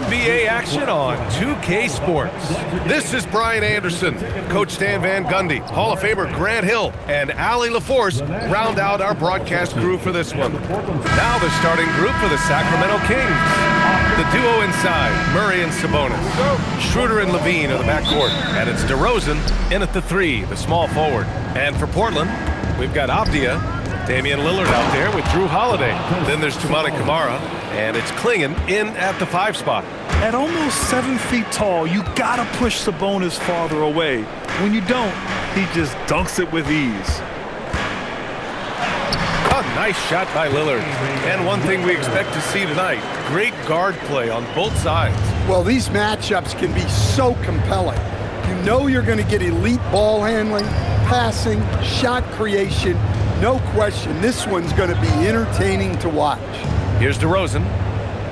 NBA action on 2K Sports. This is Brian Anderson. Coach Stan Van Gundy, Hall of Famer Grant Hill, and Allie LaForce round out our broadcast crew for this one. Now the starting group for the Sacramento Kings. The duo inside, Murray and Sabonis. Schroeder and Levine in the backcourt. And it's DeRozan in at the 3, the small forward. And for Portland, we've got Avdia, Damian Lillard out there with Drew Holiday. Then there's Toumani Camara, and it's Klingon in at the 5 spot. At almost 7 feet tall, you gotta push Sabonis farther away. When you don't, he just dunks it with ease. A nice shot by Lillard. And one thing we expect to see tonight, great guard play on both sides. Well, these matchups can be so compelling. You know you're going to get elite ball handling, passing, shot creation. No question, this one's going to be entertaining to watch. Here's DeRozan.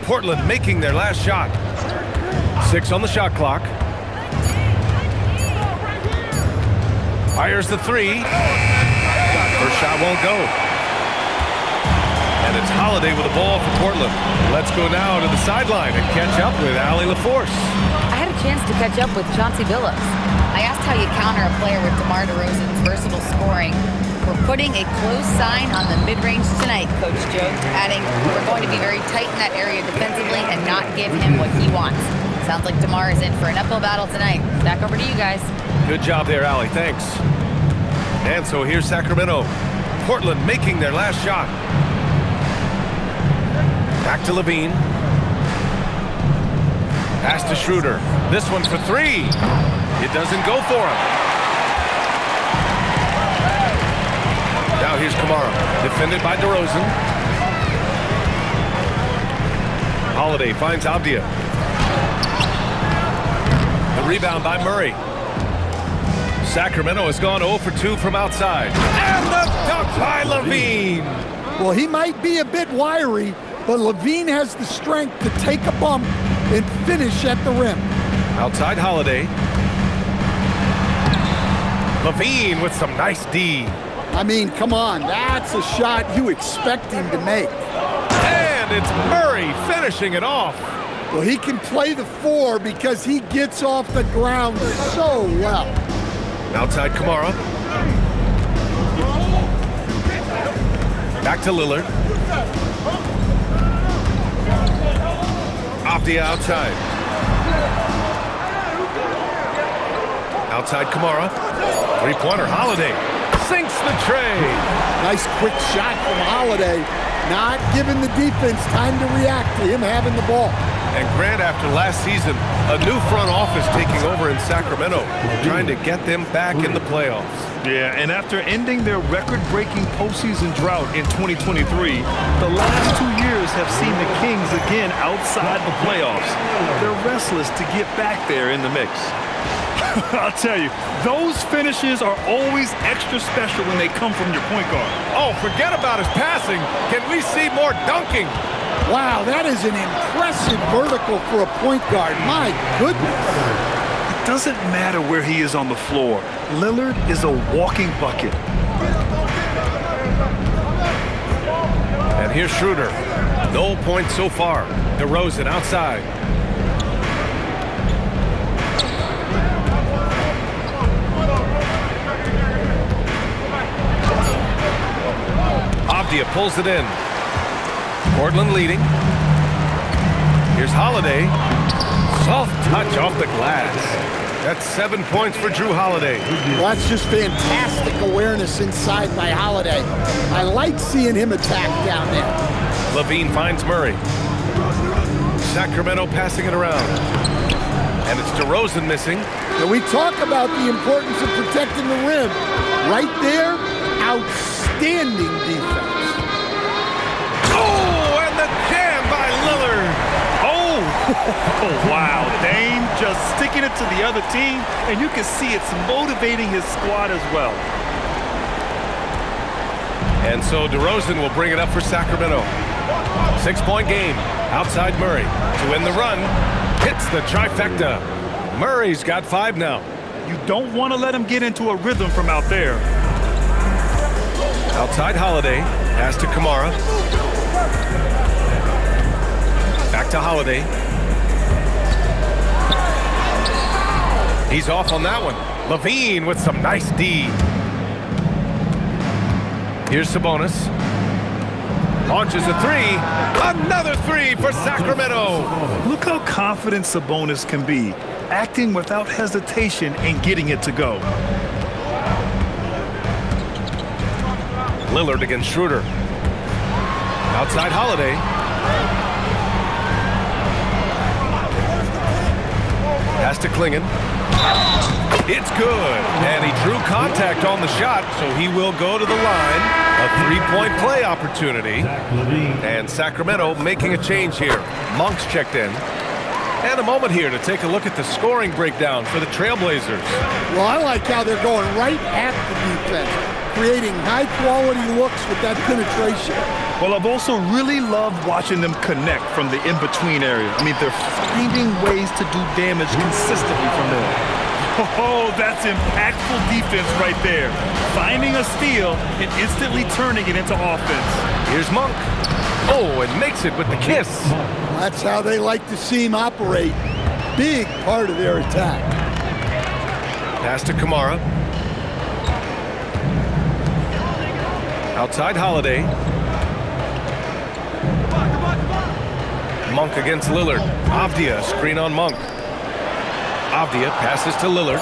Portland making their last shot. 6 on the shot clock. Fires the 3. First shot won't go. And it's Holiday with the ball for Portland. Let's go now to the sideline and catch up with Allie LaForce. I had a chance to catch up with Chauncey Billups. I asked how you counter a player with DeMar DeRozan's versatile scoring. We're putting a close sign on the mid-range tonight, Coach joked, adding, we're going to be very tight in that area defensively and not give him what he wants. Sounds like DeMar is in for an uphill battle tonight. Back over to you guys. Good job there, Allie. Thanks. And so here's Sacramento. Portland making their last shot. Back to Levine. Pass to Schroeder. This one's for 3. It doesn't go for him. Now here's Camara. Defended by DeRozan. Holiday finds Avdia. The rebound by Murray. Sacramento has gone 0 for 2 from outside. And the dunk by Levine. Well, he might be a bit wiry, but Levine has the strength to take a bump and finish at the rim. Outside Holiday. Levine with some nice D. I mean, come on, that's a shot you expect him to make. And it's Murray finishing it off. Well, he can play the 4 because he gets off the ground so well. Outside Camara. Back to Lillard. Avdia outside. Outside Camara. 3-pointer Holiday. Sinks the tray. Nice quick shot from Holiday. Not giving the defense time to react to him having the ball. And Grant, after last season, a new front office taking over in Sacramento, trying to get them back in the playoffs. Yeah, and after ending their record-breaking postseason drought in 2023, the last 2 years have seen the Kings again outside the playoffs. They're restless to get back there in the mix. I'll tell you, those finishes are always extra special when they come from your point guard. Oh, forget about his passing. Can we see more dunking? Wow, that is an impressive vertical for a point guard. My goodness. It doesn't matter where he is on the floor. Lillard is a walking bucket. And here's Schroeder. No points so far. DeRozan outside. Avdia pulls it in. Portland leading. Here's Holiday. Soft touch off the glass. That's 7 points for Drew Holiday. Well, that's just fantastic awareness inside by Holiday. I like seeing him attack down there. Levine finds Murray. Sacramento passing it around. And it's DeRozan missing. And we talk about the importance of protecting the rim. Right there, outstanding defense. Oh, and the jam by Lillard. Oh, wow. Dame just sticking it to the other team, and you can see it's motivating his squad as well. And so DeRozan will bring it up for Sacramento. 6-point game. Outside Murray. To win the run. Hits the trifecta. Murray's got 5 now. You don't want to let him get into a rhythm from out there. Outside Holiday. Pass to Camara. Back to Holiday. He's off on that one. Levine with some nice D. Here's Sabonis. Launches a three. Another three for Sacramento. Look how confident Sabonis can be, acting without hesitation and getting it to go. Lillard against Schroeder. Outside Holiday. Pass to Klingon. It's good. And he drew contact on the shot, so he will go to the line. A three-point play opportunity. And Sacramento making a change here. Monk's checked in. And a moment here to take a look at the scoring breakdown for the Trailblazers. Well, I like how they're going right at the defense, creating high-quality looks with that penetration. Well, I've also really loved watching them connect from the in-between area. I mean, they're finding ways to do damage consistently from there. Oh, that's impactful defense right there. Finding a steal and instantly turning it into offense. Here's Monk. Oh, and makes it with the kiss. That's how they like to see him operate. Big part of their attack. Pass to Kamara. Outside Holiday. Monk against Lillard. Avdia, screen on Monk. Avdia passes to Lillard.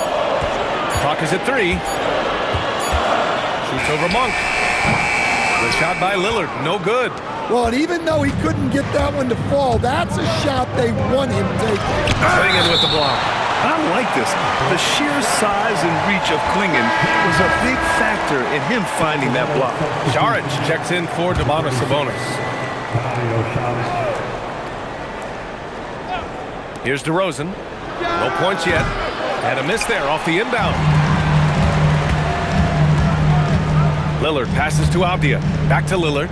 Clock is at 3. Shoots over Monk. The shot by Lillard, no good. Well, and even though he couldn't get that one to fall, that's a shot they want him taking. Klingon with the block. I like this. The sheer size and reach of Klingon was a big factor in him finding that block. Saric checks in for Domantas Sabonis. Here's DeRozan. No points yet. And a miss there off the inbound. Lillard passes to Avdia. Back to Lillard.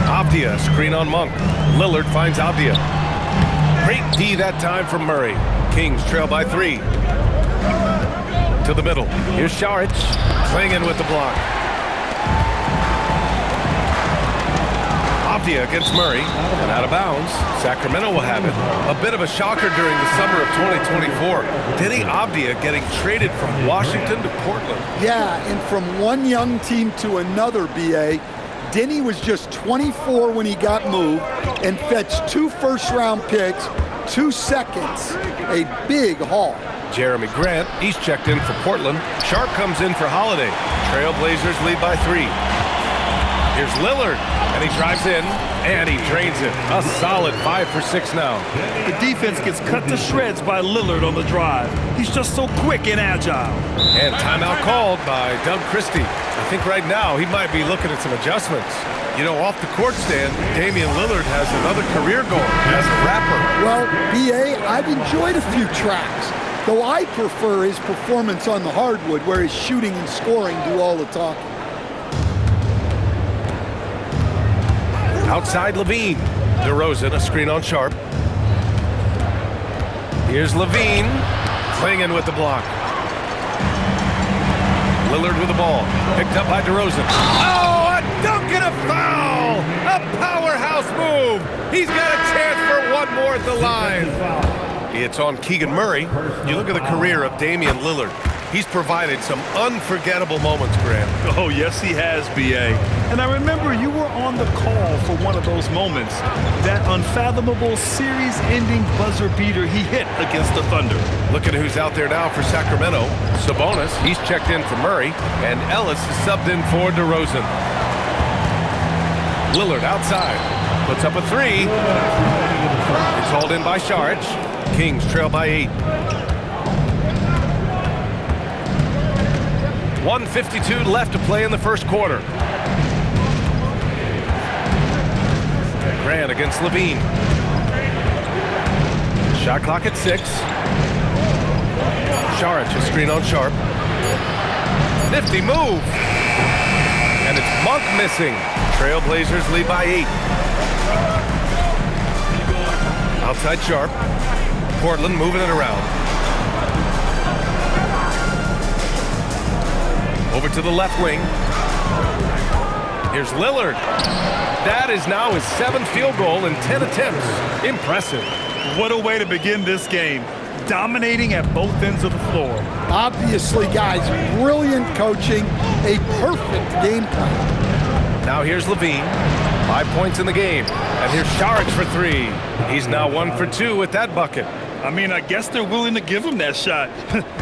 Avdia, screen on Monk. Lillard finds Avdia. Great D that time from Murray. Kings trail by 3. To the middle. Here's Saric. Klingon with the block. Avdia against Murray, and out of bounds. Sacramento will have it. A bit of a shocker during the summer of 2024. Denny Avdia getting traded from Washington to Portland. Yeah, and from one young team to another, B.A., Denny was just 24 when he got moved and fetched 2 first-round picks, 2 seconds, a big haul. Jeremy Grant, he's checked in for Portland. Sharp comes in for Holiday. Trailblazers lead by 3. Here's Lillard, and he drives in, and he drains it. A solid 5 for 6 now. The defense gets cut to shreds by Lillard on the drive. He's just so quick and agile. And timeout called by Doug Christie. I think right now he might be looking at some adjustments. You know, off the court stand, Damian Lillard has another career goal as a rapper. Well, B.A., I've enjoyed a few tracks, though I prefer his performance on the hardwood where his shooting and scoring do all the talking. Outside Levine. DeRozan, a screen on Sharp. Here's Levine. Klingon with the block. Lillard with the ball. Picked up by DeRozan. Oh, a dunk and a foul! A powerhouse move! He's got a chance for one more at the line. It's on Keegan Murray. You look at the career of Damian Lillard. He's provided some unforgettable moments, Grant. Oh, yes, he has, B.A. And I remember you were on the call for one of those moments. That unfathomable series-ending buzzer beater he hit against the Thunder. Look at who's out there now for Sacramento. Sabonis, he's checked in for Murray. And Ellis is subbed in for DeRozan. Lillard outside. Puts up a 3. It's hauled in by Saric. Kings trail by 8. 1:52 left to play in the first quarter. Grant against Levine. Shot clock at 6. Saric, a screen on Sharp. Nifty move. And it's Monk missing. Trailblazers lead by 8. Outside Sharp. Portland moving it around. Over to the left wing. Here's Lillard. That is now his 7th field goal in 10 attempts. Impressive. What a way to begin this game. Dominating at both ends of the floor. Obviously, guys, brilliant coaching, a perfect game plan. Now here's Levine. 5 points in the game. And here's Saric for 3. He's now 1 for 2 with that bucket. I mean, I guess they're willing to give him that shot.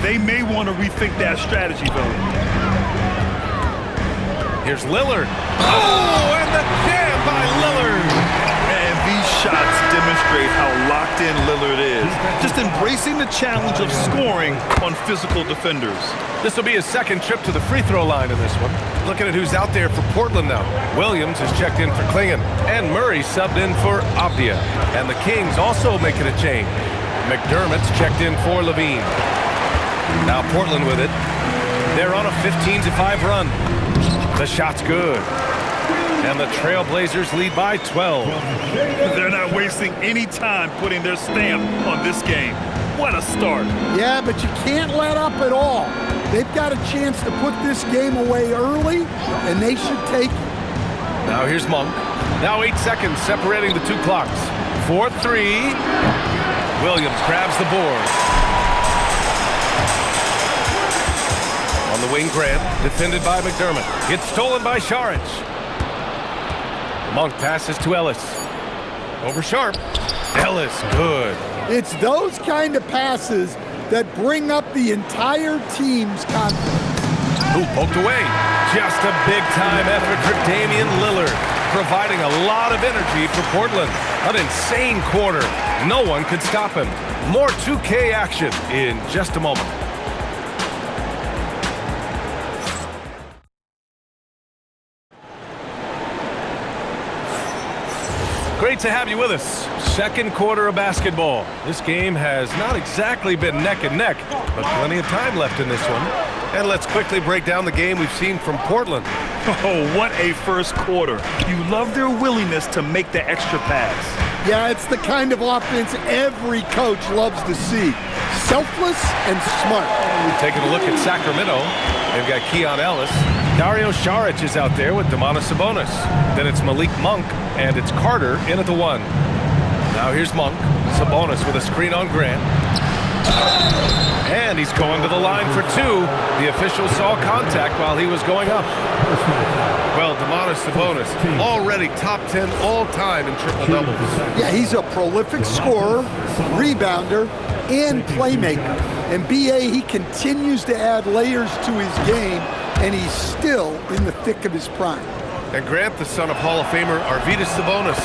They may want to rethink that strategy, though. Here's Lillard. Oh, and the jam by Lillard. And these shots demonstrate how locked in Lillard is. Just embracing the challenge of scoring on physical defenders. This will be his 2nd trip to the free throw line in this one. Looking at who's out there for Portland now. Williams is checked in for Klingon. And Murray subbed in for Abdia. And the Kings also making a change. McDermott's checked in for Levine. Now Portland with it. They're on a 15-5 run. The shot's good. And the Trailblazers lead by 12. They're not wasting any time putting their stamp on this game. What a start. Yeah, but you can't let up at all. They've got a chance to put this game away early, and they should take it. Now here's Monk. Now 8 seconds separating the 2 clocks. 4-3. Williams grabs the board. On the wing, Grant, defended by McDermott. It's stolen by Saric. Monk passes to Ellis. Over Sharp. Ellis, good. It's those kind of passes that bring up the entire team's confidence. Who poked away? Just a big-time effort for Damian Lillard, providing a lot of energy for Portland. An insane quarter. No one could stop him. More 2K action in just a moment. Great to have you with us. 2nd quarter of basketball. This game has not exactly been neck and neck, but plenty of time left in this one. And let's quickly break down the game we've seen from Portland. Oh, what a first quarter. You love their willingness to make the extra pass. Yeah, it's the kind of offense every coach loves to see. Selfless and smart. Taking a look at Sacramento, they've got Keon Ellis. Dario Saric is out there with Domantas Sabonis. Then it's Malik Monk, and it's Carter in at the 1. Now here's Monk. Sabonis with a screen on Grant. And he's going to the line for 2. The official saw contact while he was going up. Well, Domantas Sabonis, already top 10 all-time in triple-doubles. Yeah, he's a prolific scorer, rebounder, and playmaker. And BA, he continues to add layers to his game, and he's still in the thick of his prime. And Grant, the son of Hall of Famer Arvydas Sabonis.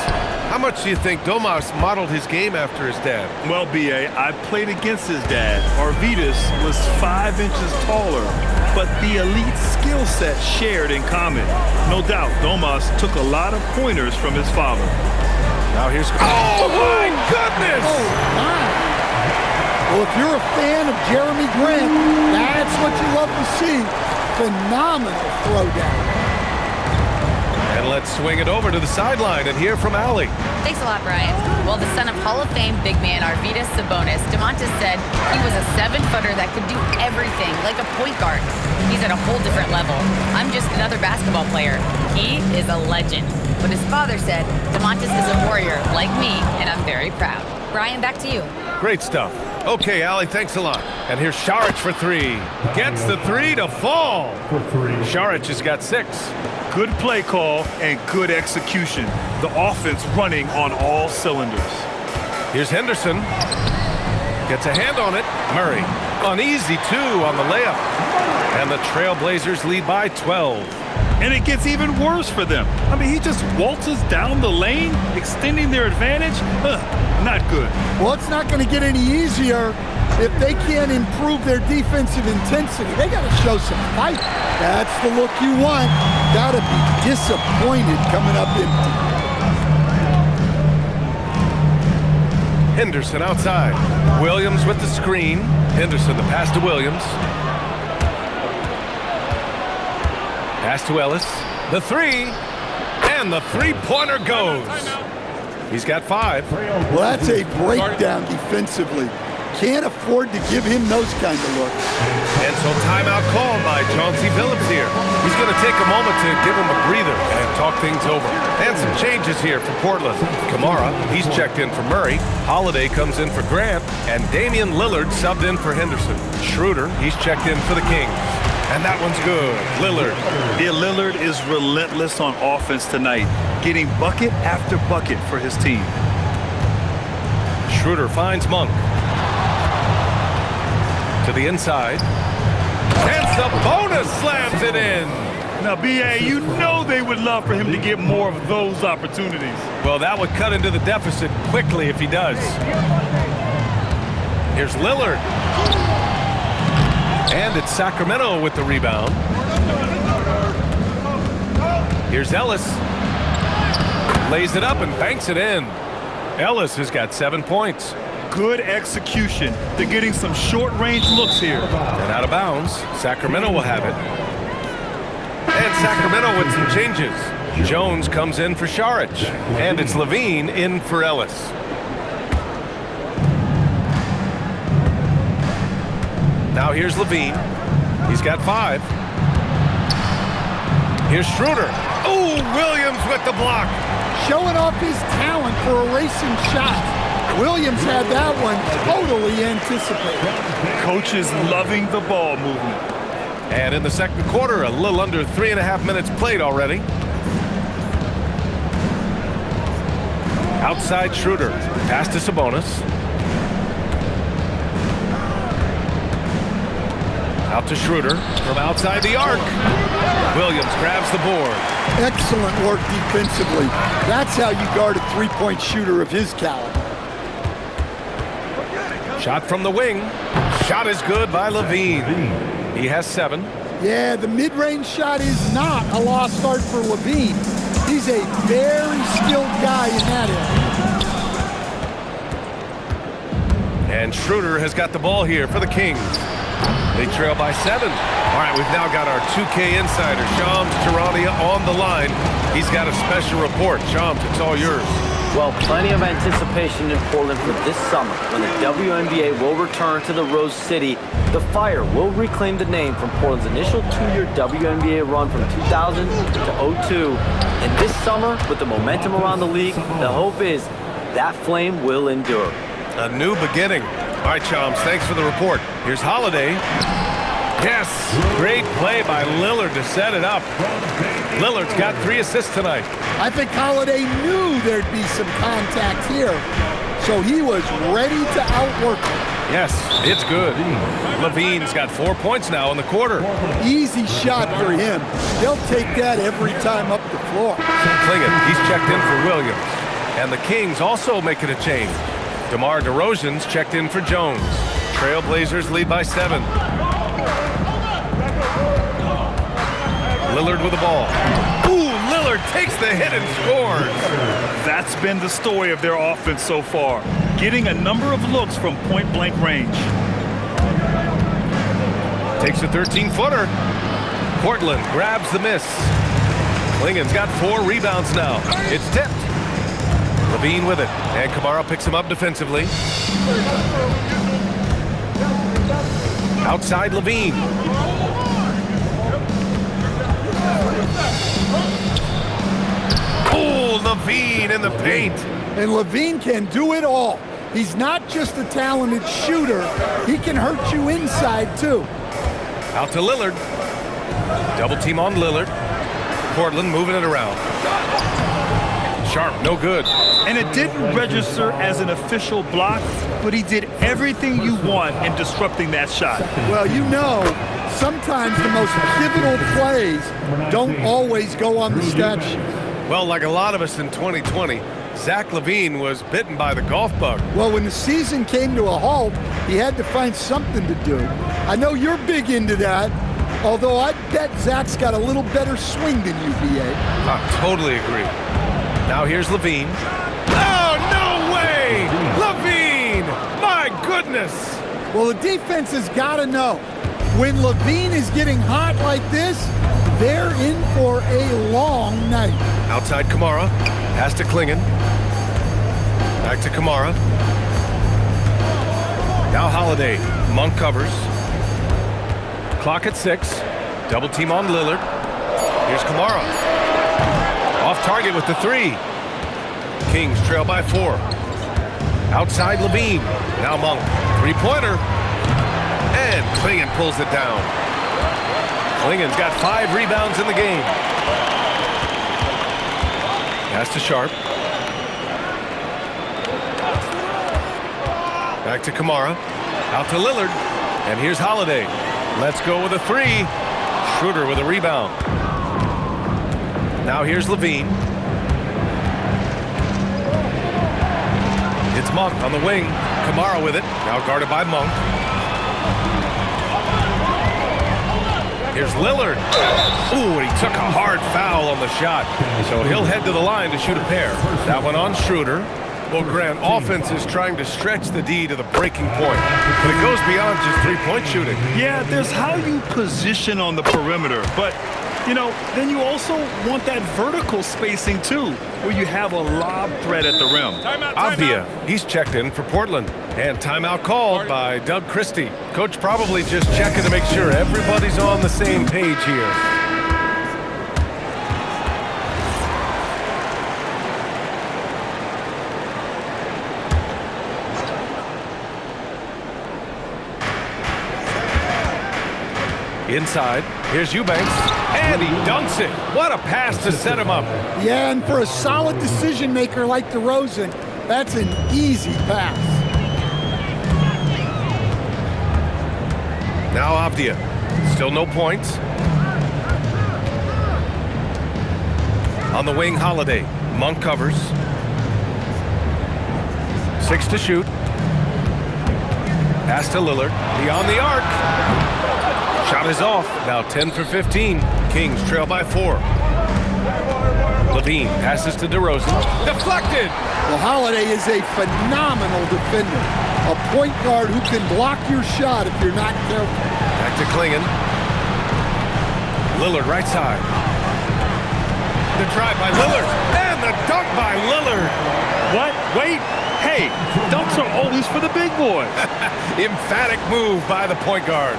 How much do you think Domas modeled his game after his dad? Well, B.A., I played against his dad. Arvydas was 5 inches taller, but the elite skill set shared in common. No doubt, Domas took a lot of pointers from his father. Now here's... Oh, my goodness! Oh, my. Well, if you're a fan of Jeremy Grant, that's what you love to see. Phenomenal throwdown. And let's swing it over to the sideline and hear from Allie. Thanks a lot, Brian. Well, the son of Hall of Fame big man Arvydas Sabonis, Domantas said he was a 7-footer that could do everything, like a point guard. He's at a whole different level. I'm just another basketball player. He is a legend. But his father said Domantas is a warrior like me, and I'm very proud. Brian, back to you. Great stuff. Okay, Allie, thanks a lot. And here's Saric for 3. Gets the 3 to fall. Saric has got 6. Good play call and good execution. The offense running on all cylinders. Here's Henderson. Gets a hand on it. Murray. An easy 2 on the layup. And the Trailblazers lead by 12. And it gets even worse for them. I mean, he just waltzes down the lane, extending their advantage. Not good. Well, it's not going to get any easier if they can't improve their defensive intensity. They got to show some fight. That's the look you want. Got to be disappointed coming up in. Henderson outside. Williams with the screen. Henderson, the pass to Williams. Pass to Ellis. The 3. And the 3-pointer goes. He's got 5. Well, that's a breakdown defensively. can't afford to give him those kind of looks. And so timeout called by Chauncey Billups here. He's going to take a moment to give him a breather and talk things over. And some changes here for Portland. Kamara, he's checked in for Murray. Holiday comes in for Grant. And Damian Lillard subbed in for Henderson. Schroeder, he's checked in for the Kings. And that one's good. Lillard. Yeah, Lillard is relentless on offense tonight, getting bucket after bucket for his team. Schroeder finds Monk. To the inside. And Sabonis slams it in. Now, B.A., you know they would love for him to get more of those opportunities. Well, that would cut into the deficit quickly if he does. Here's Lillard. And it's Sacramento with the rebound. Here's Ellis. Lays it up and banks it in. Ellis has got 7 points. Good execution. They're getting some short-range looks here. And out of bounds, Sacramento will have it. And Sacramento with some changes. Jones comes in for Šarić. And it's Levine in for Ellis. Now here's Levine. He's got 5. Here's Schroeder. Oh, Williams with the block. Showing off his talent for erasing shots. Williams had that one totally anticipated. Coach is loving the ball movement. And in the second quarter, a little under 3.5 minutes played already. Outside Schroeder. Pass to Sabonis. Out to Schroeder from outside the arc. Williams grabs the board. Excellent work defensively. That's how you guard a three-point shooter of his caliber. Shot from the wing. Shot is good by Levine. He has 7. Yeah, the mid-range shot is not a lost art for Levine. He's a very skilled guy in that area. And Schroeder has got the ball here for the Kings. They trail by 7. All right, we've now got our 2K insider, Shams Charania, on the line. He's got a special report. Shams, it's all yours. Well, plenty of anticipation in Portland for this summer when the WNBA will return to the Rose City. The Fire will reclaim the name from Portland's initial 2-year WNBA run from 2000 to 02. And this summer, with the momentum around the league, the hope is that flame will endure. A new beginning. All right, Shams, thanks for the report. Here's Holiday. Yes, great play by Lillard to set it up. Lillard's got 3 assists tonight. I think Holiday knew there'd be some contact here, so he was ready to outwork him. Yes, it's good. Levine's got 4 points now in the quarter. Easy shot for him. They'll take that every time up the floor. Clingan, he's checked in for Williams. And the Kings also making a change. DeMar DeRozan's checked in for Jones. Trailblazers lead by 7. Lillard with the ball. Ooh, Lillard takes the hit and scores. That's been the story of their offense so far, getting a number of looks from point-blank range. Takes a 13-footer. Portland grabs the miss. Klingan's got 4 rebounds now. It's tipped. Levine with it, and Kamara picks him up defensively. Outside Levine. Oh, Levine in the paint. And Levine can do it all. He's not just a talented shooter. He can hurt you inside, too. Out to Lillard. Double team on Lillard. Portland moving it around. Sharp, no good. And it didn't register as an official block, but he did everything you want in disrupting that shot. Well, you know, sometimes the most pivotal plays don't always go on the stat sheet. Well, like a lot of us in 2020, Zach LaVine was bitten by the golf bug. Well, when the season came to a halt, he had to find something to do. I know you're big into that, although I bet Zach's got a little better swing than you, B.A. I totally agree. Now here's LaVine. Oh, no way! LaVine! My goodness! Well, the defense has got to know. When LaVine is getting hot like this, they're in for a long night. Outside Kamara. Pass to Klingan. Back to Kamara. Now Holiday. Monk covers. Clock at 6. Double team on Lillard. Here's Kamara. Off target with the 3. Kings trail by 4. Outside Levine. Now Monk. Three-pointer. And Klingon pulls it down. Klingon's got 5 rebounds in the game. Pass to Sharp. Back to Kamara. Out to Lillard. And here's Holiday. Let's go with a 3. Schroeder with a rebound. Now here's Levine. It's Monk on the wing. Kamara with it. Now guarded by Monk. Here's Lillard. Ooh, and he took a hard foul on the shot. So he'll head to the line to shoot a pair. That one on Schroeder. Well, Grant, offense is trying to stretch the D to the breaking point, but it goes beyond just three-point shooting. Yeah, there's how you position on the perimeter, but, you know, then you also want that vertical spacing, too, where you have a lob threat at the rim. Avdia, he's checked in for Portland. And timeout called by Doug Christie. Coach probably just checking to make sure everybody's on the same page here. Inside, here's Eubanks, and he dunks it. What a pass to set him up. Yeah, and for a solid decision maker like DeRozan, that's an easy pass. Now Avdia, still no points. On the wing, Holiday. Monk covers. 6 to shoot. Pass to Lillard. Beyond the arc. Shot is off. Now 10 for 15. Kings trail by 4. Levine passes to DeRozan. Deflected! Well, Holiday is a phenomenal defender. A point guard who can block your shot if you're not careful. Back to Klingon. Lillard right side. The drive by Lillard. And the dunk by Lillard. What? Wait. Hey, dunks are always for the big boys. Emphatic move by the point guard.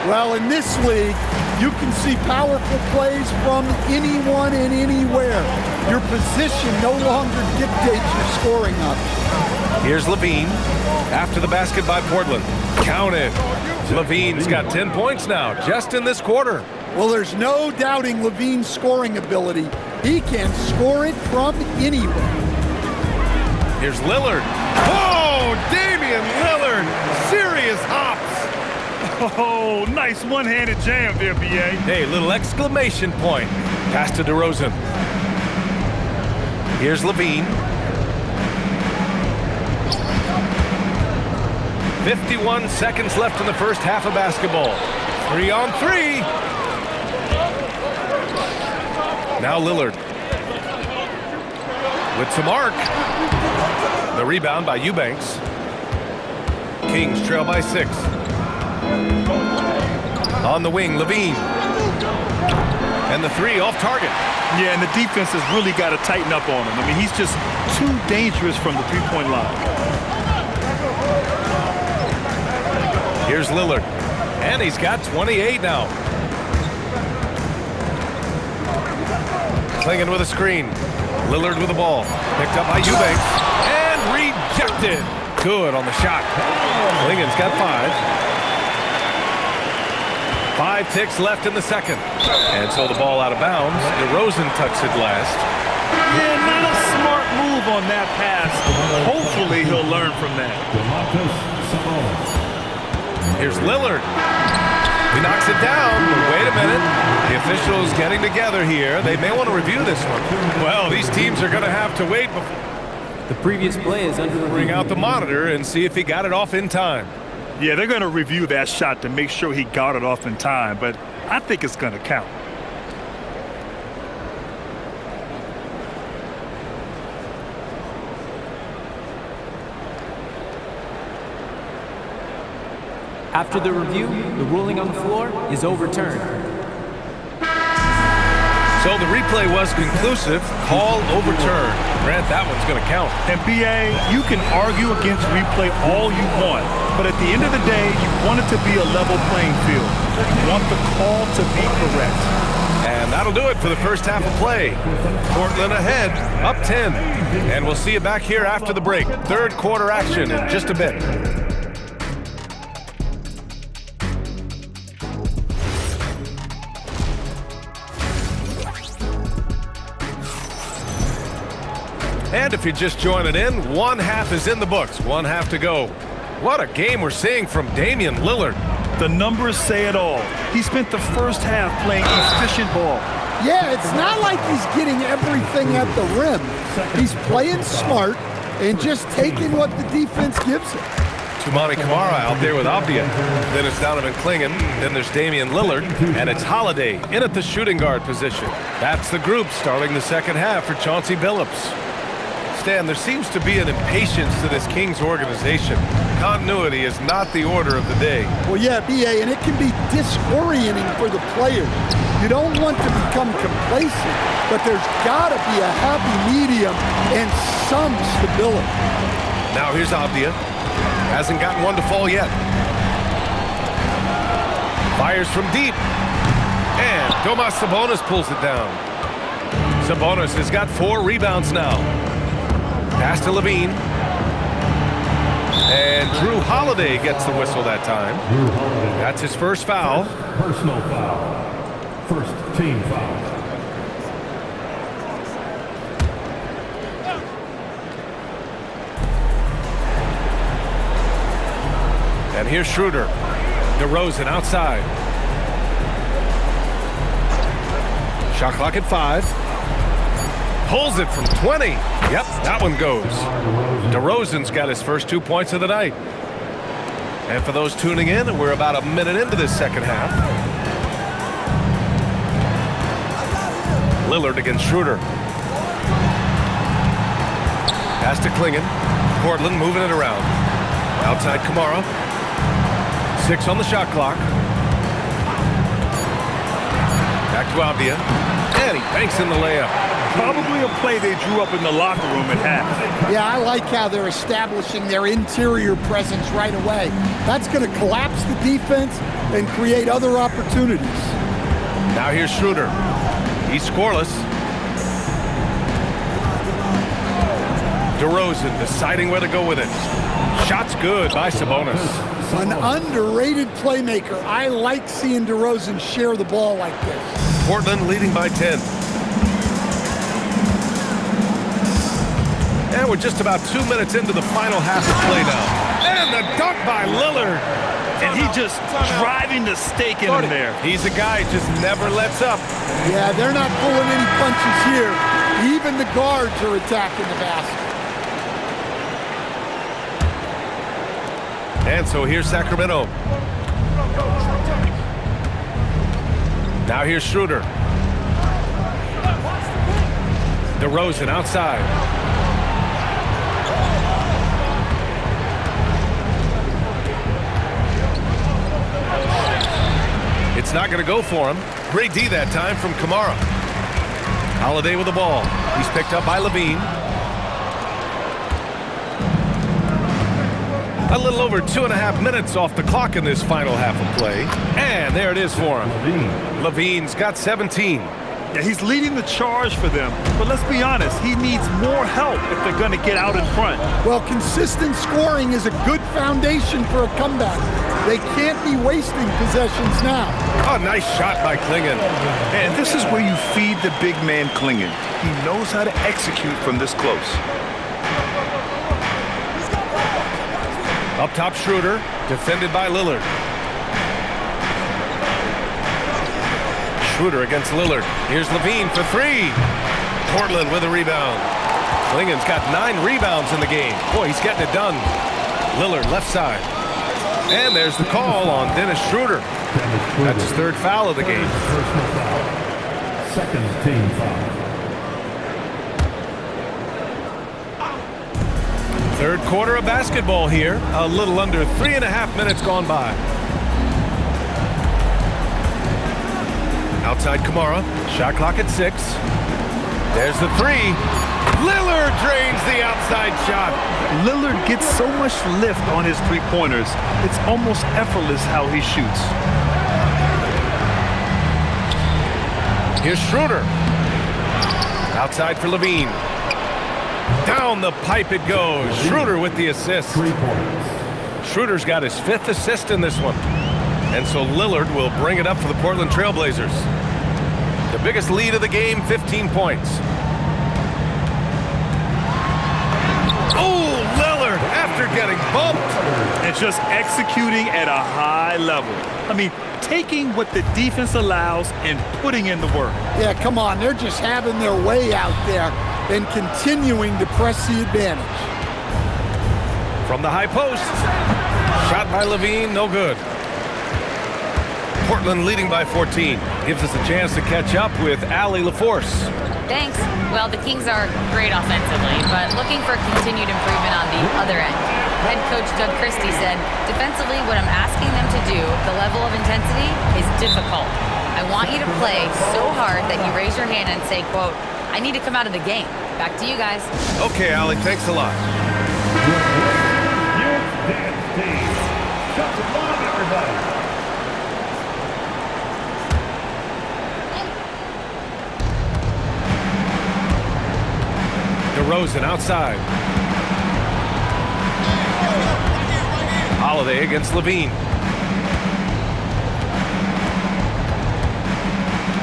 Well, in this league, you can see powerful plays from anyone and anywhere. Your position no longer dictates your scoring options. Here's Levine after the basket by Portland. Count it. Levine's got 10 points now, just in this quarter. Well, there's no doubting Levine's scoring ability. He can score it from anywhere. Here's Lillard. Oh, Damian Lillard. Serious hops. Oh, nice one-handed jam there, B.A. Hey, little exclamation point. Pass to DeRozan. Here's Levine. 51 seconds left in the first half of basketball. 3 on 3. Now Lillard. With some arc. The rebound by Eubanks. Kings trail by 6. On the wing, Levine. And the 3 off target. Yeah, and the defense has really got to tighten up on him. I mean, he's just too dangerous from the three-point line. Here's Lillard. And he's got 28 now. Klingon with a screen. Lillard with the ball. Picked up by Eubanks. And rejected. Good on the shot. Klingon's got 5. 5 ticks left in the second. And so the ball out of bounds. DeRozan tucks it last. Yeah, not a smart move on that pass. Hopefully he'll learn from that. Here's Lillard. He knocks it down. Wait a minute. The officials getting together here. They may want to review this one. Well, these teams are going to have to wait before the previous play is under review. Bring out the monitor and see if he got it off in time. Yeah, they're going to review that shot to make sure he got it off in time, but I think it's going to count. After the review, the ruling on the floor is overturned. So the replay was conclusive. Call overturned. Grant, that one's going to count. And BA, you can argue against replay all you want, but at the end of the day, you want it to be a level playing field. You want the call to be correct. And that'll do it for the first half of play. Portland ahead, up 10. And we'll see you back here after the break. Third quarter action in just a bit. And if you're just joining in, one half is in the books, one half to go. What a game we're seeing from Damian Lillard. The numbers say it all. He spent the first half playing efficient ball. Yeah, it's not like he's getting everything at the rim. He's playing smart and just taking what the defense gives him. Toumani Camara out there with Abdia. Then it's Donovan Clingan. Then there's Damian Lillard. And it's Holiday in at the shooting guard position. That's the group starting the second half for Chauncey Billups. Stan, there seems to be an impatience to this Kings organization. Continuity is not the order of the day. Well, yeah, BA, and it can be disorienting for the players. You don't want to become complacent, but there's got to be a happy medium and some stability. Now here's Abdia. Hasn't gotten one to fall yet. Fires from deep. And Domas Sabonis pulls it down. Sabonis has got 4 rebounds now. Pass to Levine. And Drew Holiday gets the whistle that time. That's his first foul. Personal foul. First team foul. And here's Schroeder. DeRozan outside. Shot clock at 5. Pulls it from 20. Yep, that one goes. DeRozan's got his first 2 points of the night. And for those tuning in, we're about a minute into this second half. Lillard against Schroeder. Pass to Clingan. Portland moving it around. Outside Camara. 6 on the shot clock. Back to Abdia. And he banks in the layup. Probably a play they drew up in the locker room at half. Yeah, I like how they're establishing their interior presence right away. That's going to collapse the defense and create other opportunities. Now here's Schroeder. He's scoreless. DeRozan deciding where to go with it. Shot's good by Sabonis. An underrated playmaker. I like seeing DeRozan share the ball like this. Portland leading by 10. And we're just about 2 minutes into the final half of play now. And the dunk by Lillard. And he just driving the stake in him there. He's a guy who just never lets up. Yeah, they're not pulling any punches here. Even the guards are attacking the basket. And so here's Sacramento. Now here's Schroeder. DeRozan outside. It's not going to go for him. Great D that time from Camara. Holiday with the ball. He's picked up by Levine. A little over 2.5 minutes off the clock in this final half of play. And there it is for him. Levine's got 17. Yeah, he's leading the charge for them. But let's be honest, he needs more help if they're going to get out in front. Well, consistent scoring is a good foundation for a comeback. They can't be wasting possessions now. Oh, nice shot by Clingan. And this is where you feed the big man Clingan. He knows how to execute from this close. Up top, Schroeder, defended by Lillard. Schroeder against Lillard. Here's Levine for 3. Portland with a rebound. Clingan's got 9 rebounds in the game. Boy, he's getting it done. Lillard left side. And there's the call on Dennis Schroeder. That's his 3rd foul of the game. Personal foul. Second team foul. 3rd quarter of basketball here. A little under 3.5 minutes gone by. Outside Kamara. Shot clock at 6. There's the 3. Lillard drains the outside shot. Lillard gets so much lift on his three-pointers, it's almost effortless how he shoots. Here's Schroeder. Outside for Levine. Down the pipe it goes. Schroeder with the assist. 3 points. Schroeder's got his 5th assist in this one. And so Lillard will bring it up for the Portland Trailblazers. The biggest lead of the game, 15 points. Oh, Lillard, after getting bumped. And just executing at a high level. I mean, taking what the defense allows and putting in the work. Yeah, come on. They're just having their way out there and continuing to press the advantage. From the high post. Shot by Levine, no good. Portland leading by 14. Gives us a chance to catch up with Allie LaForce. Thanks. Well, the Kings are great offensively, but looking for continued improvement on the other end. Head coach Doug Christie said, defensively, what I'm asking them to do, the level of intensity, is difficult. I want you to play so hard that you raise your hand and say, quote, I need to come out of the game. Back to you guys. Okay, Allie, thanks a lot. Dance team. Shots of love, everybody. DeRozan outside. Holiday against Levine.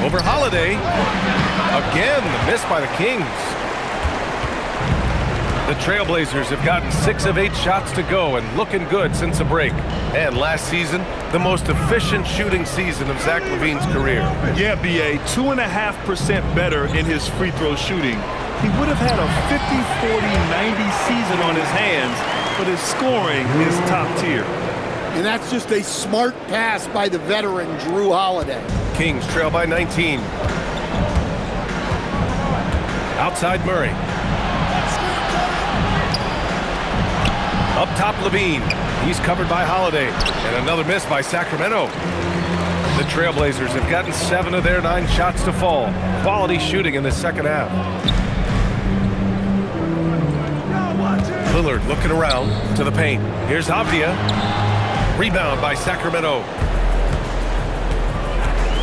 Over Holiday. Again, the miss by the Kings. The Trailblazers have gotten 6 of 8 shots to go and looking good since the break. And last season, the most efficient shooting season of Zach LaVine's career. Yeah, B.A., 2.5% better in his free throw shooting. He would have had a 50-40-90 season on his hands, but his scoring is top tier. And that's just a smart pass by the veteran, Drew Holiday. Kings trail by 19. Outside Murray. Up top Levine. He's covered by Holiday. And another miss by Sacramento. The Trailblazers have gotten 7 of their 9 shots to fall. Quality shooting in the second half. Lillard looking around to the paint. Here's Avdia. Rebound by Sacramento.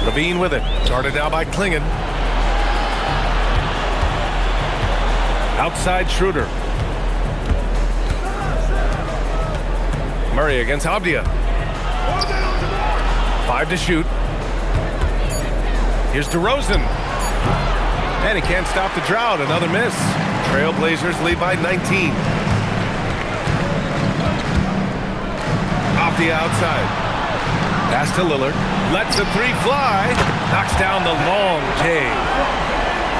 Levine with it. Guarded now by Klingon. Outside Schroeder. Murray against Avdia. 5 to shoot. Here's DeRozan. And he can't stop the drought. Another miss. Trailblazers lead by 19. Avdia outside. Pass to Lillard. Lets the 3 fly. Knocks down the long J.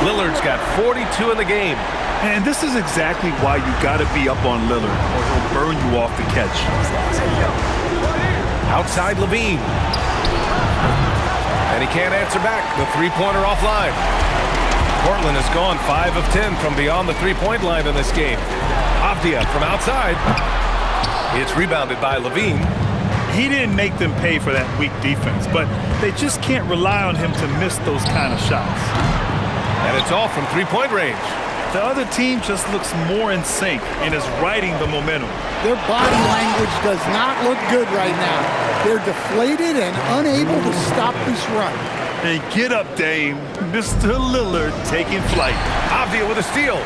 Lillard's got 42 in the game. And this is exactly why you got to be up on Lillard, or he'll burn you off the catch. Outside Levine. And he can't answer back. The three-pointer offline. Portland has gone 5 of 10 from beyond the three-point line in this game. Avdia from outside. It's rebounded by Levine. He didn't make them pay for that weak defense, but they just can't rely on him to miss those kind of shots. And it's all from three-point range. The other team just looks more in sync and is riding the momentum. Their body language does not look good right now. They're deflated and unable to stop this run. And get up, Dame. Mr. Lillard taking flight. Avdia with a steal.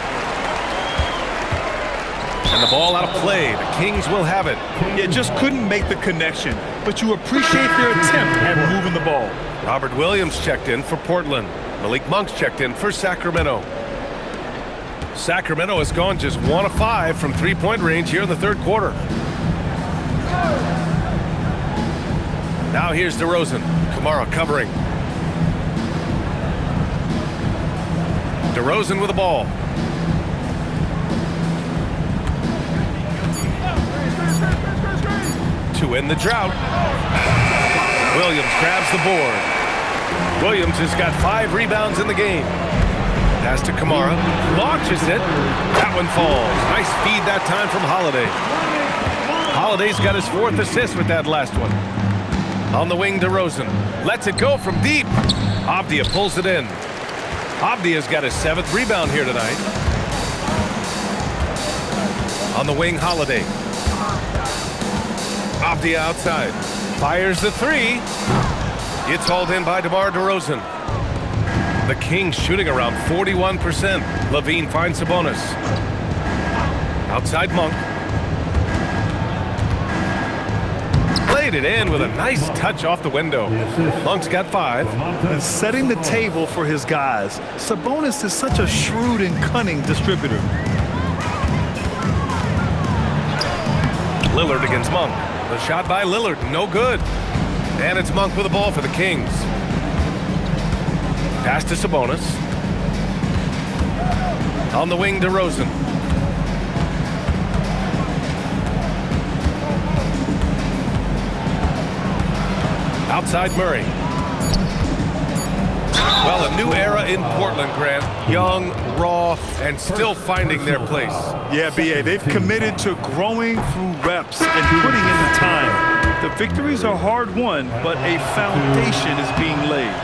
And the ball out of play. The Kings will have it. Yeah, just couldn't make the connection, but you appreciate their attempt at moving the ball. Robert Williams checked in for Portland. Malik Monk's checked in for Sacramento. Sacramento has gone just 1 of 5 from three-point range here in the third quarter. Now here's DeRozan. Kamara covering. DeRozan with the ball. To end the drought. Williams grabs the board. Williams has got 5 rebounds in the game. Pass to Kamara. Launches it. That one falls. Nice feed that time from Holiday. Holiday's got his 4th assist with that last one. On the wing, DeRozan. Lets it go from deep. Avdia pulls it in. Avdia's got his 7th rebound here tonight. On the wing, Holiday. Avdia outside. Fires the 3. It's hauled in by DeMar DeRozan. The Kings shooting around 41%. Levine finds Sabonis. Outside Monk. Played it in with a nice touch off the window. Monk's got 5. And setting the table for his guys. Sabonis is such a shrewd and cunning distributor. Lillard against Monk. The shot by Lillard, no good. And it's Monk with the ball for the Kings. Pass to Sabonis. On the wing, DeRozan. Outside Murray. Well, a new era in Portland, Grant. Young, raw, and still finding their place. Yeah, B.A., they've committed to growing through reps and putting in the time. The victories are hard-won, but a foundation is being laid.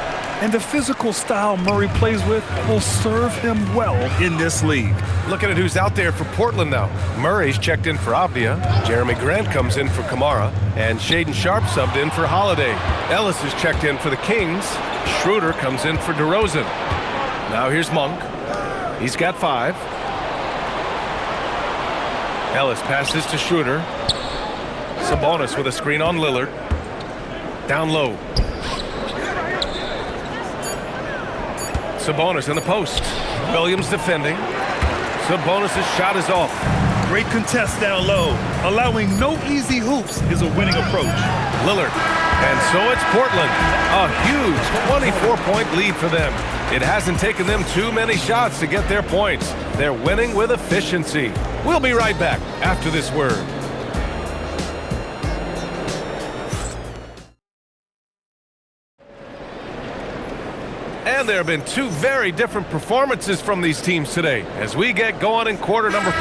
And the physical style Murray plays with will serve him well in this league. Looking at who's out there for Portland now. Murray's checked in for Avdia. Jeremy Grant comes in for Kamara. And Shaedon Sharpe subbed in for Holiday. Ellis is checked in for the Kings. Schroeder comes in for DeRozan. Now here's Monk. He's got 5. Ellis passes to Schroeder. Sabonis with a screen on Lillard. Down low. Sabonis in the post. Williams defending. Sabonis' shot is off. Great contest down low. Allowing no easy hoops is a winning approach. Lillard. And so it's Portland. A huge 24-point lead for them. It hasn't taken them too many shots to get their points. They're winning with efficiency. We'll be right back after this word. And there have been 2 very different performances from these teams today as we get going in quarter number 4.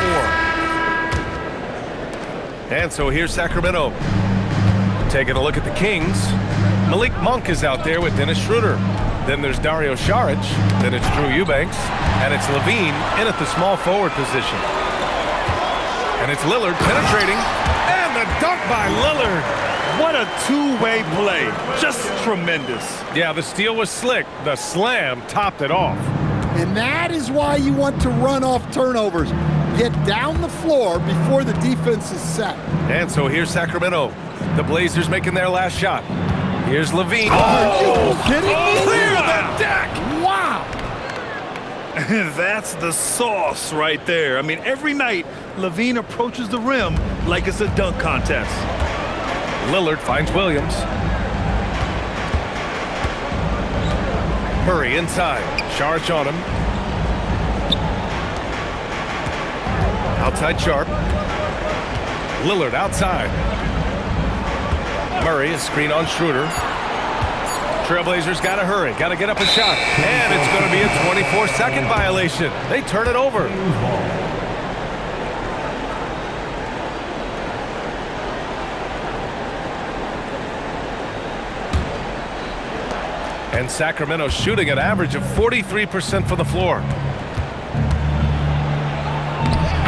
And so here's Sacramento. Taking a look at the Kings. Malik Monk is out there with Dennis Schroeder. Then there's Dario Saric. Then it's Drew Eubanks. And it's Levine in at the small forward position. And it's Lillard penetrating. And the dunk by Lillard. What a two-way play. Just tremendous. Yeah, the steal was slick. The slam topped it off. And that is why you want to run off turnovers. Get down the floor before the defense is set. And so here's Sacramento. The Blazers making their last shot. Here's Levine. Are you kidding me? Clear the deck! Wow! That's the sauce right there. I mean, every night, Levine approaches the rim like it's a dunk contest. Lillard finds Williams. Murray inside. Saric on him. Outside Sharpe. Lillard outside. Murray, a screen on Schroeder. Trailblazers got to hurry. Got to get up a shot. And it's going to be a 24-second violation. They turn it over. And Sacramento shooting an average of 43% from the floor.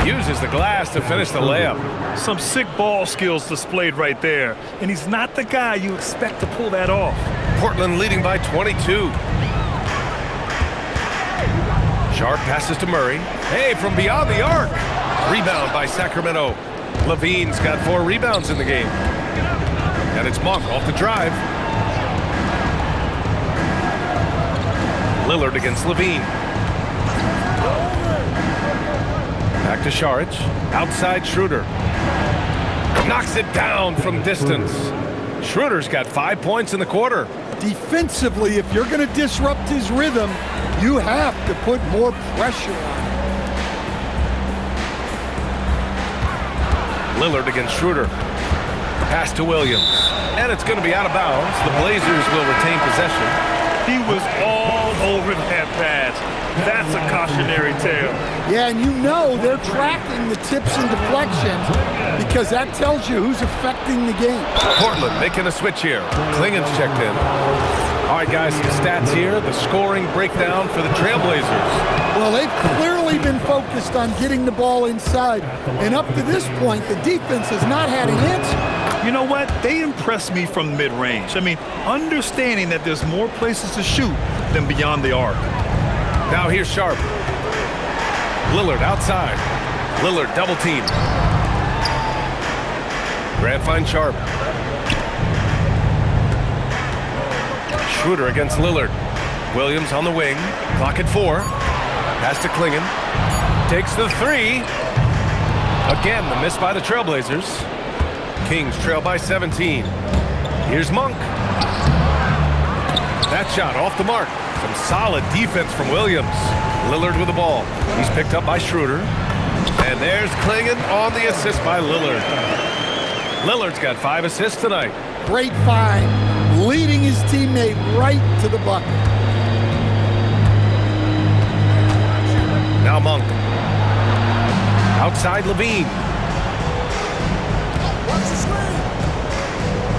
Uses the glass to finish the layup. Some sick ball skills displayed right there. And he's not the guy you expect to pull that off. Portland leading by 22. Sharpe passes to Murray. Hey, from beyond the arc. Rebound by Sacramento. Levine's got 4 rebounds in the game. And it's Monk off the drive. Lillard against Levine. Back to Saric. Outside Schroeder. Knocks it down from distance. Schroeder's got 5 points in the quarter. Defensively, if you're going to disrupt his rhythm, you have to put more pressure on him. Lillard against Schroeder. Pass to Williams. And it's going to be out of bounds. The Blazers will retain possession. He was all over that pass. That's a cautionary tale. Yeah, and you know they're tracking the tips and deflections because that tells you who's affecting the game. Portland making a switch here. Klingen's checked in. All right, guys, some stats here. The scoring breakdown for the Trailblazers. Well, they've clearly been focused on getting the ball inside. And up to this point, the defense has not had an answer. You know what? They impressed me from mid-range. I mean, understanding that there's more places to shoot than beyond the arc. Now here's Sharp. Lillard outside. Lillard double team. Grant finds Sharp. Schroeder against Lillard. Williams on the wing. Clock at 4. Pass to Klingon. Takes the 3. Again, the miss by the Trailblazers. Kings trail by 17. Here's Monk. That shot off the mark. Some solid defense from Williams. Lillard with the ball. He's picked up by Schroeder. And there's Klingon on the assist by Lillard. Lillard's got 5 assists tonight. Great find, leading his teammate right to the bucket. Now Monk. Outside Levine.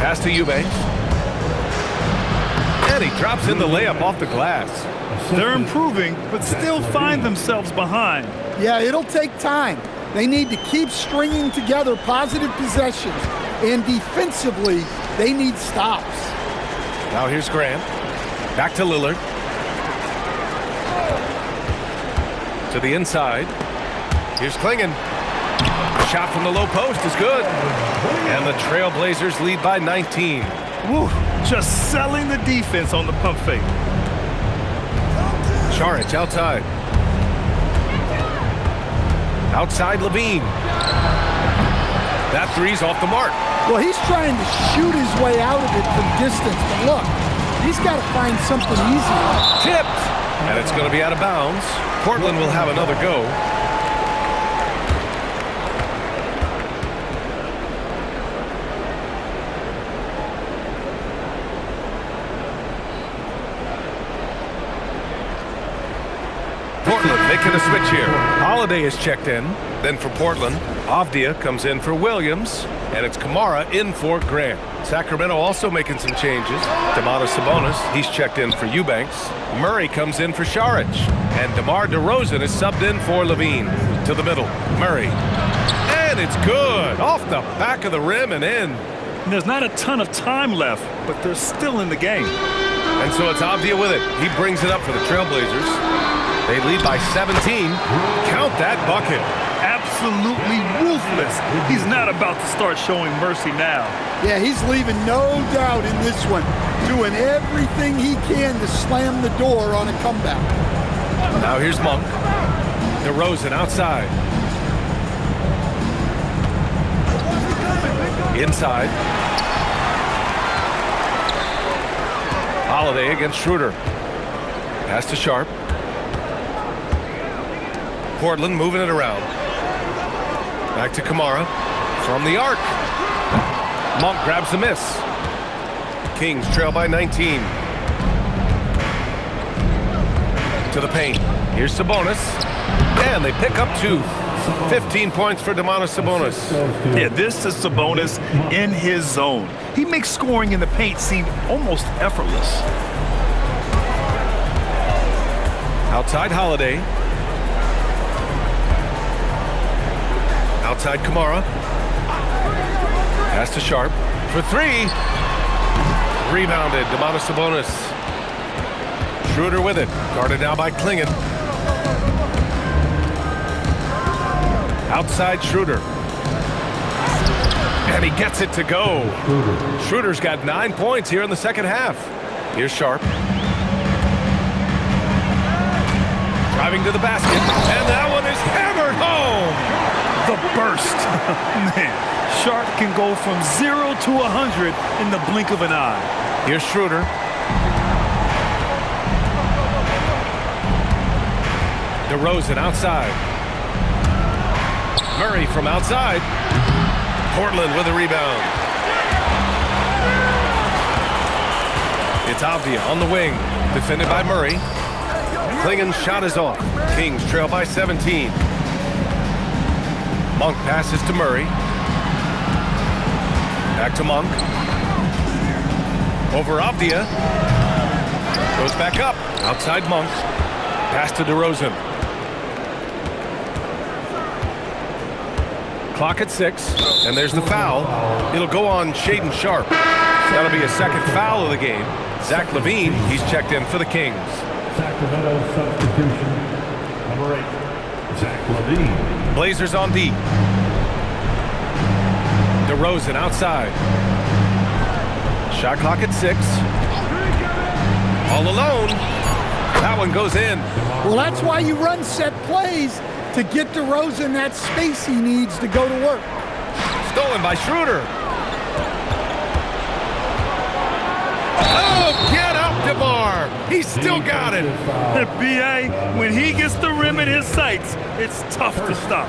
Pass to Eubanks. And he drops in the layup off the glass. They're improving, but still find themselves behind. Yeah, it'll take time. They need to keep stringing together positive possessions. And defensively, they need stops. Now here's Grant. Back to Lillard. To the inside. Here's Klingon. Shot from the low post is good. And the Trailblazers lead by 19. Woo, just selling the defense on the pump fake. Saric outside. Outside Levine. That 3's off the mark. Well, he's trying to shoot his way out of it from distance. But look, he's got to find something easier. Tipped. And it's going to be out of bounds. Portland will have another go. Portland making a switch here. Holiday is checked in. Then for Portland, Avdia comes in for Williams. And it's Kamara in for Grant. Sacramento also making some changes. Domantas Sabonis, he's checked in for Eubanks. Murray comes in for Saric. And DeMar DeRozan is subbed in for Levine. To the middle, Murray. And it's good. Off the back of the rim and in. And there's not a ton of time left, but they're still in the game. And so it's Avdia with it. He brings it up for the Trailblazers. They lead by 17. Count that bucket. Absolutely ruthless. He's not about to start showing mercy now. Yeah, he's leaving no doubt in this one. Doing everything he can to slam the door on a comeback. Now here's Monk. DeRozan outside. Inside. Holiday against Schroeder. Pass to Sharp. Portland moving it around. Back to Kamara. From the arc. Monk grabs the miss. Kings trail by 19. To the paint. Here's Sabonis. And they pick up 2. 15 points for Domantas Sabonis. Yeah, this is Sabonis in his zone. He makes scoring in the paint seem almost effortless. Outside Holiday. Outside Kamara. Pass to Sharp for 3. Rebounded. Domantas Sabonis. Schroeder with it. Guarded now by Klingon. Outside Schroeder. And he gets it to go. Schroeder's got 9 points here in the second half. Here's Sharp. Driving to the basket. And that one is hammered home. The burst. Man, Sharp can go from 0 to 100 in the blink of an eye. Here's Schroeder. DeRozan outside. Murray from outside. Portland with a rebound. It's Avdia on the wing. Defended by Murray. Klingon's shot is off. Kings trail by 17. Monk passes to Murray. Back to Monk. Over Avdia. Goes back up. Outside Monk. Pass to DeRozan. Clock at 6. And there's the foul. It'll go on Shaedon Sharpe. That'll be a second foul of the game. Zach LaVine, he's checked in for the Kings. Sacramento substitution. Number 8, Zach LaVine. Blazers on D. DeRozan outside. Shot clock at 6. All alone. That one goes in. Well, that's why you run set plays, to get DeRozan that space he needs to go to work. Stolen by Schroeder. Oh, get up, DeMar. He's still got it. B.A., when he gets the rim in his sights, it's tough to stop.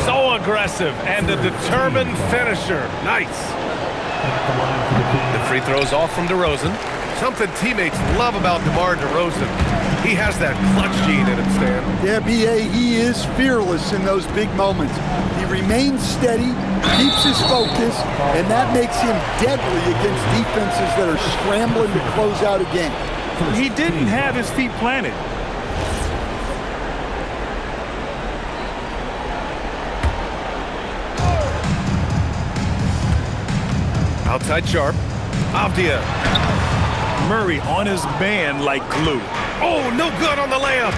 So aggressive and a determined finisher. Nice. The free throw's off from DeRozan. Something teammates love about DeMar DeRozan. He has that clutch gene in him, Stan. Yeah, B.A., he is fearless in those big moments. He remains steady, keeps his focus, and that makes him deadly against defenses that are scrambling to close out a game. He didn't have his feet planted. Outside Sharpe. Avdia. Murray on his man like glue. Oh, no good on the layup.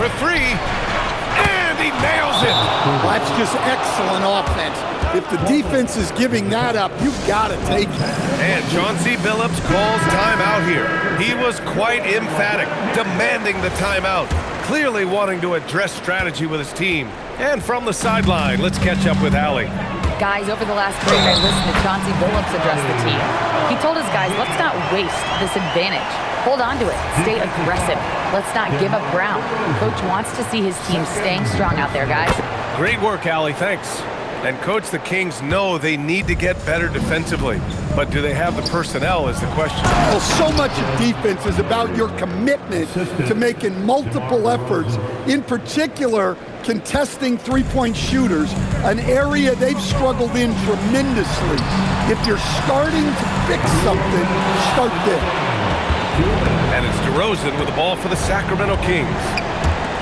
For 3. And he nails it. Well, that's just excellent offense. If the defense is giving that up, you've got to take it. And Chauncey Billups calls timeout here. He was quite emphatic, demanding the timeout, clearly wanting to address strategy with his team. And from the sideline, let's catch up with Allie. Guys, over the last break, I listened to Chauncey Billups address the team. He told his guys, let's not waste this advantage. Hold on to it. Stay aggressive. Let's not give up ground. Coach wants to see his team staying strong out there, guys. Great work, Allie. Thanks. And, Coach, the Kings know they need to get better defensively. But do they have the personnel is the question. Well, so much of defense is about your commitment to making multiple efforts, in particular, contesting three-point shooters, an area they've struggled in tremendously. If you're starting to fix something, start there. And it's DeRozan with the ball for the Sacramento Kings.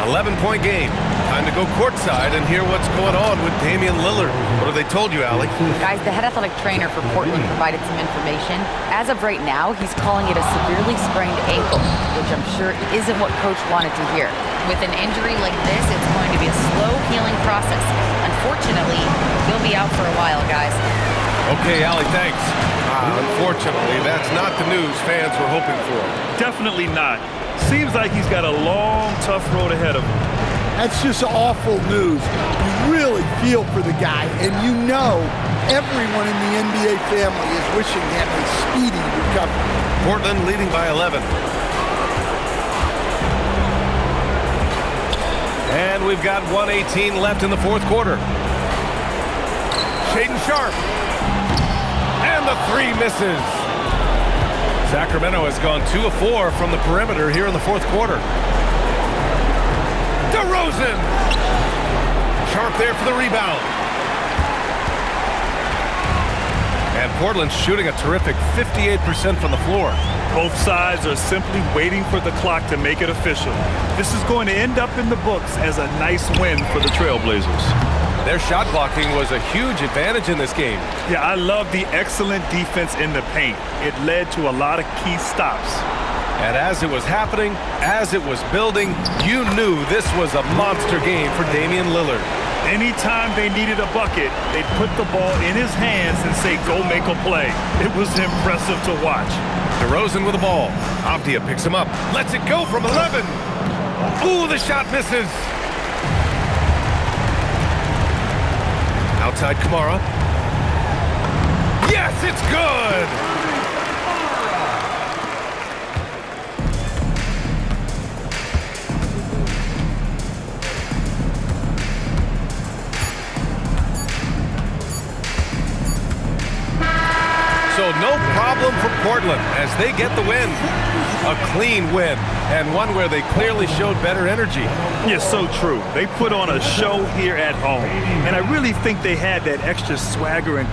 11-point game. Time to go courtside and hear what's going on with Damian Lillard. What have they told you, Allie? Guys, the head athletic trainer for Portland provided some information. As of right now, he's calling it a severely sprained ankle, which I'm sure isn't what Coach wanted to hear. With an injury like this, it's going to be a slow healing process. Unfortunately, he'll be out for a while, guys. Okay, Allie, thanks. Unfortunately, that's not the news fans were hoping for. Definitely not. Seems like he's got a long, tough road ahead of him. That's just awful news. You really feel for the guy, and you know everyone in the NBA family is wishing him a speedy recovery. Portland leading by 11. And we've got 1:18 left in the fourth quarter. Shaedon Sharpe. And the 3 misses. Sacramento has gone 2 of 4 from the perimeter here in the fourth quarter. DeRozan! Sharpe there for the rebound. And Portland's shooting a terrific 58% from the floor. Both sides are simply waiting for the clock to make it official. This is going to end up in the books as a nice win for the Trailblazers. Their shot blocking was a huge advantage in this game. Yeah, I love the excellent defense in the paint. It led to a lot of key stops. And as it was happening, as it was building, you knew this was a monster game for Damian Lillard. Anytime they needed a bucket, they'd put the ball in his hands and say, go make a play. It was impressive to watch. DeRozan with the ball. Avdia picks him up. Lets it go from 11. Ooh, the shot misses. Outside Kamara. Yes, it's good! So no problem for Portland as they get the win. A clean win, and one where they clearly showed better energy. Yeah, so true. They put on a show here at home, and I really think they had that extra swagger and